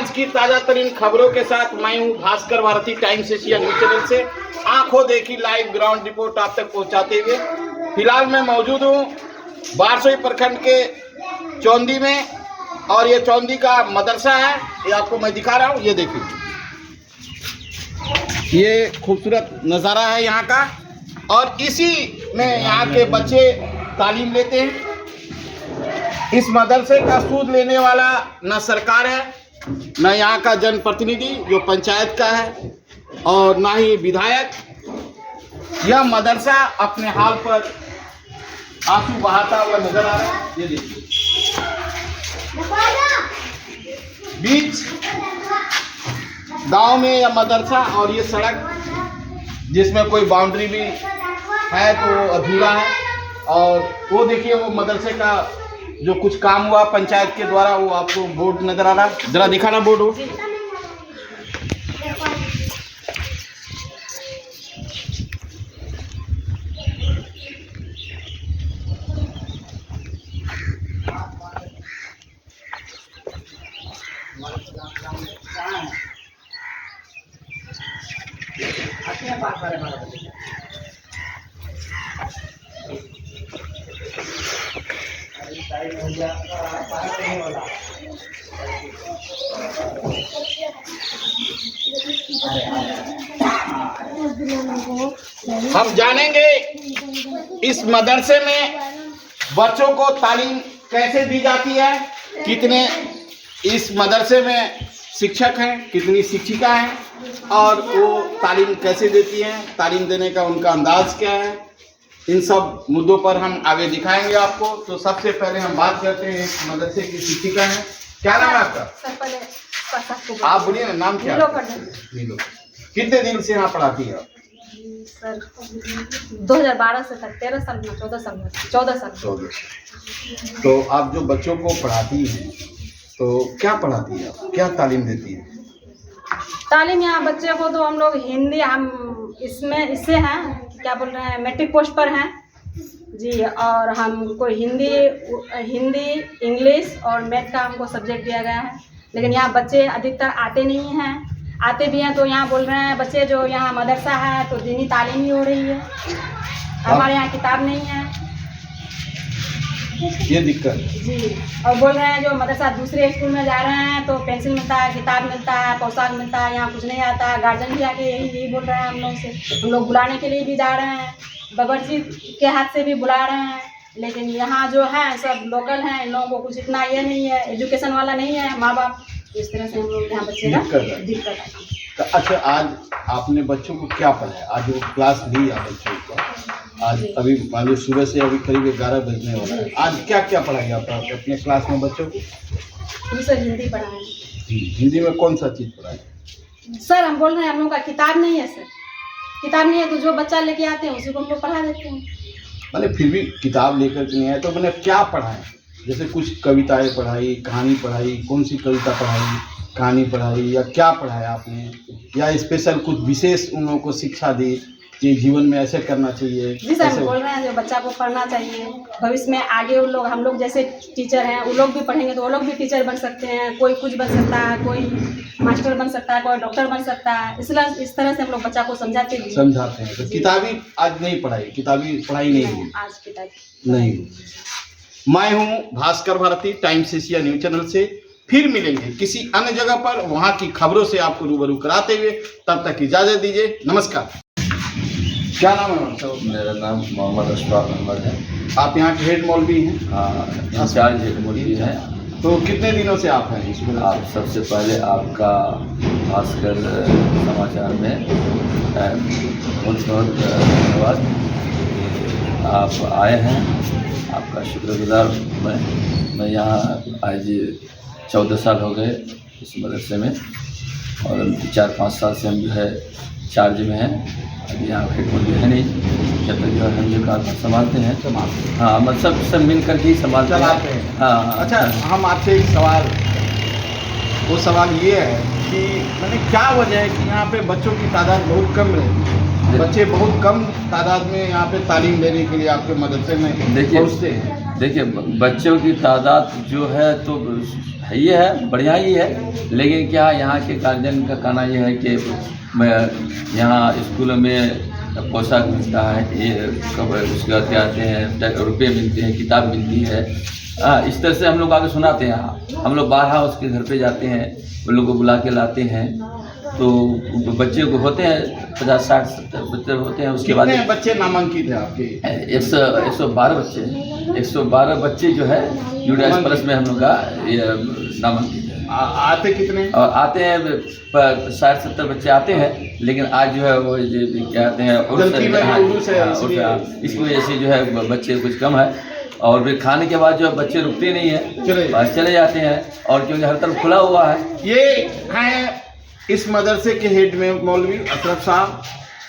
आज की ताजा तरीन खबरों के साथ मैं हूं Bhaskar Bharati Times Asia News channel से आंखों देखी लाइव ग्राउंड रिपोर्ट आप तक पहुंचाते हुए फिलहाल मैं मौजूद हूं बारसोई प्रखंड के चौंदी में और ये चौंदी का मदरसा है। ये आपको मैं दिखा रहा हूं, ये देखिए, ये खूबसूरत नज़ारा है यहाँ का और इसी में यहाँ के बच्चे तालीम लेते हैं। इस मदरसे का सूद लेने वाला न सरकार है, न यहाँ का जनप्रतिनिधि जो पंचायत का है और ना ही विधायक। यह मदरसा अपने हाल पर आंसू बहाता हुआ नजर आ रहा है। ये देखिए, बीच गांव में यह मदरसा और ये सड़क जिसमें कोई बाउंड्री भी है तो अधूरा है। और वो देखिए, वो मदरसे का जो कुछ काम हुआ पंचायत के द्वारा, वो आपको बोर्ड नजर आ रहा है, जरा दिखाना बोर्ड हो। हम जानेंगे इस मदरसे में बच्चों को तालीम कैसे दी जाती है, कितने इस मदरसे में शिक्षक हैं, कितनी शिक्षिका हैं और वो तालीम कैसे देती हैं, तालीम देने का उनका अंदाज क्या है। इन सब मुद्दों पर हम आगे दिखाएंगे आपको। तो सबसे पहले हम बात करते हैं, इस मदरसे की शिक्षिका हैं। क्या नाम है आपका? आप बोलिए ना, नाम क्या है? नीलो। कितने दिन से यहाँ पढ़ाती है? सर 2012 से तक 13 साल में 14 साल। तो आप जो बच्चों को पढ़ाती हैं तो क्या पढ़ाती है, क्या तालीम देती है? तालीम यहाँ बच्चे को तो हम लोग हिंदी, हम इससे हैं, क्या बोल रहे हैं, मैट्रिक पोस्ट पर हैं जी। और हमको हिंदी इंग्लिश और मैथ का हमको सब्जेक्ट दिया गया है। लेकिन यहाँ बच्चे अधिकतर आते नहीं हैं, आते भी हैं तो यहाँ बोल रहे हैं बच्चे जो यहाँ मदरसा है तो दीनी तालीम ही हो रही है, हमारे यहाँ किताब नहीं है, ये दिक्कत जी। और बोल रहे हैं जो मदरसा दूसरे स्कूल में जा रहे हैं तो पेंसिल मिलता है, किताब मिलता है, पोशाक मिलता है, यहाँ कुछ नहीं आता। गार्जियन भी आके यही बोल रहे हैं हम लोग से, हम लोग बुलाने के लिए भी जा रहे हैं, बावर्ची के हाथ से भी बुला रहे हैं। लेकिन यहाँ जो है सब लोकल हैं, इन लोगों को कुछ इतना ये नहीं है, एजुकेशन वाला नहीं है माँ बाप, इस तरह से हम लोग यहाँ बच्चे का दिक्कत है। तो अच्छा, आज आपने बच्चों को क्या पढ़ाया? आज वो क्लास ली आप बच्चों को, आज अभी मान लो सुबह से अभी करीब 11 बजने वाला है, आज क्या क्या पढ़ाई आप अपने क्लास में बच्चों को? हम सर हिंदी पढ़ाएं। हिंदी में कौन सा चीज़ पढ़ाए? सर हम बोल रहे हैं हम लोग का किताब नहीं है, सर किताब नहीं है तो जो बच्चा लेके आते हैं उसी को हम लोग पढ़ा देते हैं। मैंने फिर भी किताब लेकर के नहीं आए तो मैंने क्या पढ़ाए? जैसे कुछ कविताएं पढ़ाई, कहानी पढ़ाई, कौन सी कविता पढ़ाई, कहानी पढ़ाई, या क्या पढ़ाया आपने, या स्पेशल कुछ विशेष उन लोगों को शिक्षा दी कि जीवन में ऐसे करना चाहिए? जी सर, हम बोल रहे हैं जो बच्चा को पढ़ना चाहिए, भविष्य में आगे उन लोग, हम लोग जैसे टीचर हैं वो लोग भी पढ़ेंगे तो वो लोग भी टीचर बन सकते हैं, कोई कुछ बन सकता है, कोई मास्टर बन सकता है, कोई डॉक्टर बन सकता है। इसलिए इस तरह से हम लोग बच्चा को समझाते हैं। तो किताबी आज नहीं पढ़ाई, किताबी पढ़ाई नहीं हुई, आज किताब नहीं हुई। मैं हूँ Bhaskar Bharati Times Asia News channel से, फिर मिलेंगे किसी अन्य जगह पर, वहाँ की खबरों से आपको रूबरू कराते हुए। तब तक इजाजत दीजिए, नमस्कार। क्या नाम है? मेरा नाम मोहम्मद अशफाक अहमद है। आप यहाँ के हेड मौलवी हैं? हाँ, इंचार्ज हेड मौलवी है। तो कितने दिनों से आप हैं इसमें? आप सबसे पहले आपका भास्कर समाचार में बहुत बहुत धन्यवाद, आप आए हैं, आपका शुक्रगुजार मैं यहाँ आज 14 साल हो गए इस मदरसे में और 4-5 साल से हम जो है चार्ज में हैं। अभी यहाँ हेड मौलवी है नहीं, जब तक जो है हम जो काम संभालते हैं। हाँ, मतलब सब मिलकर के ही संभालते हैं। हाँ। अच्छा, हम आपसे एक सवाल, वो सवाल ये है कि मैंने क्या वजह है कि यहाँ पे बच्चों की तादाद बहुत कम रहती है, बच्चे बहुत कम तादाद में यहाँ पे तालीम लेने के लिए आपके मदरसे में पहुँचते हैं? देखिए बच्चों की तादाद जो है तो है ही है, बढ़िया ही है, लेकिन क्या यहाँ के गार्जियन का कहना यह है कि यहाँ स्कूलों में पोशाक मिलता है, ये उसके क्या आते हैं, रुपये मिलते हैं, किताब मिलती है। इस तरह से हम लोग आगे सुनाते हैं। हम लोग बारह उसके घर पे जाते हैं, उन लोग को बुला के लाते हैं, तो बच्चे को होते हैं 50, 60, 70 बच्चे होते हैं। उसके बाद बच्चे नामांकित है आपके? 112 बच्चे, 112 बच्चे जो है यूडीएस प्लस में हम लोग का ये नामांकित है। आते कितने? और आते हैं 60-70 बच्चे आते हैं, लेकिन आज जो है वो क्या कहते हैं इसकी वजह से जो है बच्चे कुछ कम है। और फिर खाने के बाद जो है बच्चे रुकते नहीं है, चले जाते हैं, और क्योंकि हर तरफ खुला हुआ है। ये हैं इस मदरसे के हेड में मौलवी अशरफ साहब,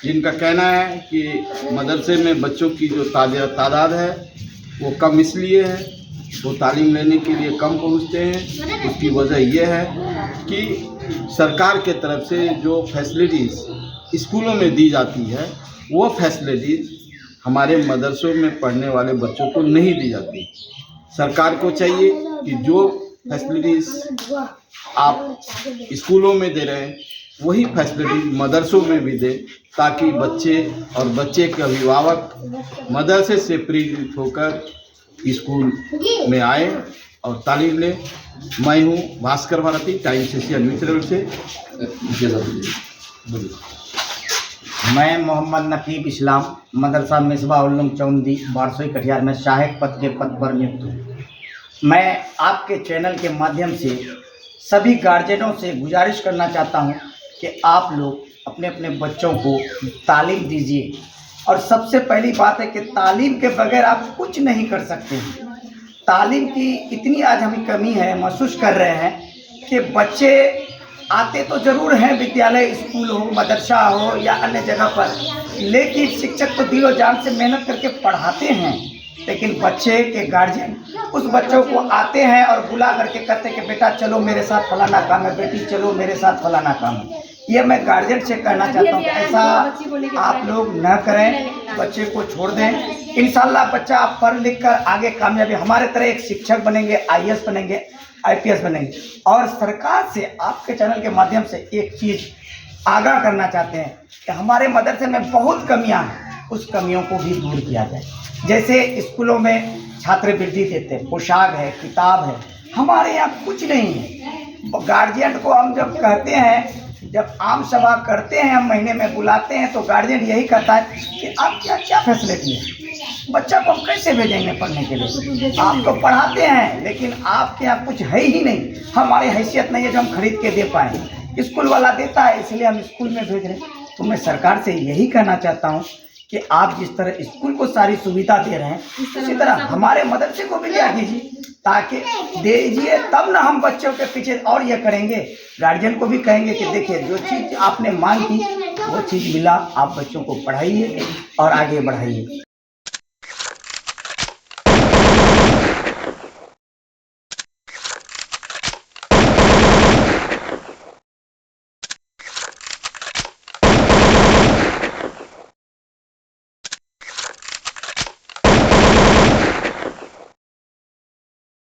जिनका कहना है कि मदरसे में बच्चों की जो तादाद है वो कम इसलिए है, वो तालीम लेने के लिए कम पहुंचते हैं। उसकी वजह यह है कि सरकार के तरफ से जो फैसिलिटीज़ स्कूलों में दी जाती है वो फैसिलिटीज़ हमारे मदरसों में पढ़ने वाले बच्चों को नहीं दी जाती। सरकार को चाहिए कि जो फैसिलिटीज़ आप स्कूलों में दे रहे हैं वही फैसिलिटीज़ मदरसों में भी दें, ताकि बच्चे और बच्चे के अभिभावक मदरसे से प्रेरित होकर स्कूल में आए और तालीम लें। मैं हूँ Bhaskar Bharati, Times Asia News channel से। मैं मोहम्मद नकीब इस्लाम मदरसा मिसबा उल्लुम चौंदी बारसोई कटिहार में सहायक पद के पद पर नियुक्त हूँ। मैं आपके चैनल के माध्यम से सभी गार्जियनों से गुजारिश करना चाहता हूँ कि आप लोग अपने अपने बच्चों को तालीम दीजिए। और सबसे पहली बात है कि तालीम के बगैर आप कुछ नहीं कर सकते हैं। तालीम की इतनी आज हमें कमी है, महसूस कर रहे हैं कि बच्चे आते तो ज़रूर हैं, विद्यालय, स्कूल हो, मदरसा हो या अन्य जगह पर, लेकिन शिक्षक तो दिलो जान से मेहनत करके पढ़ाते हैं, लेकिन बच्चे के गार्जियन उस बच्चों को आते हैं और बुला करके कहते कि बेटा चलो मेरे साथ फलाना काम है, बेटी चलो मेरे साथ फलाना काम है। ये मैं गार्जियन से कहना चाहता हूँ कि ऐसा आप लोग न करें, बच्चे को छोड़ दें। इंशाल्लाह बच्चा आप पढ़ लिख कर आगे कामयाबी हमारे तरह एक शिक्षक बनेंगे, IAS बनेंगे, IPS बनेंगे। और सरकार से आपके चैनल के माध्यम से एक चीज़ आगाह करना चाहते हैं कि हमारे मदरसे में बहुत कमियां हैं, उस कमियों को भी दूर किया जाए। जैसे स्कूलों में छात्रवृत्ति देते हैं, पोशाक है, किताब है, हमारे यहाँ कुछ नहीं है। गार्जियन को हम जब कहते हैं, जब आम सभा करते हैं, हम महीने में बुलाते हैं, तो गार्जियन यही कहता है कि आप क्या क्या फैसिलिटी है, बच्चा को हम कैसे भेजेंगे पढ़ने के लिए। आप तो पढ़ाते हैं लेकिन आपके यहाँ कुछ है ही नहीं, हमारी हैसियत नहीं है जो हम खरीद के दे पाएँ। स्कूल वाला देता है इसलिए हम स्कूल में भेज रहे हैं। तो मैं सरकार से यही कहना चाहता हूँ कि आप जिस तरह स्कूल को सारी सुविधा दे रहे हैं, उसी तरह हमारे मदरसे को भी दिया कीजिए, ताकि दीजिए तब ना हम बच्चों के पीछे और ये करेंगे। गार्जियन को भी कहेंगे कि देखिए जो चीज़ आपने मांग की वो चीज़ मिला, आप बच्चों को पढ़ाइए और आगे बढ़ाइए।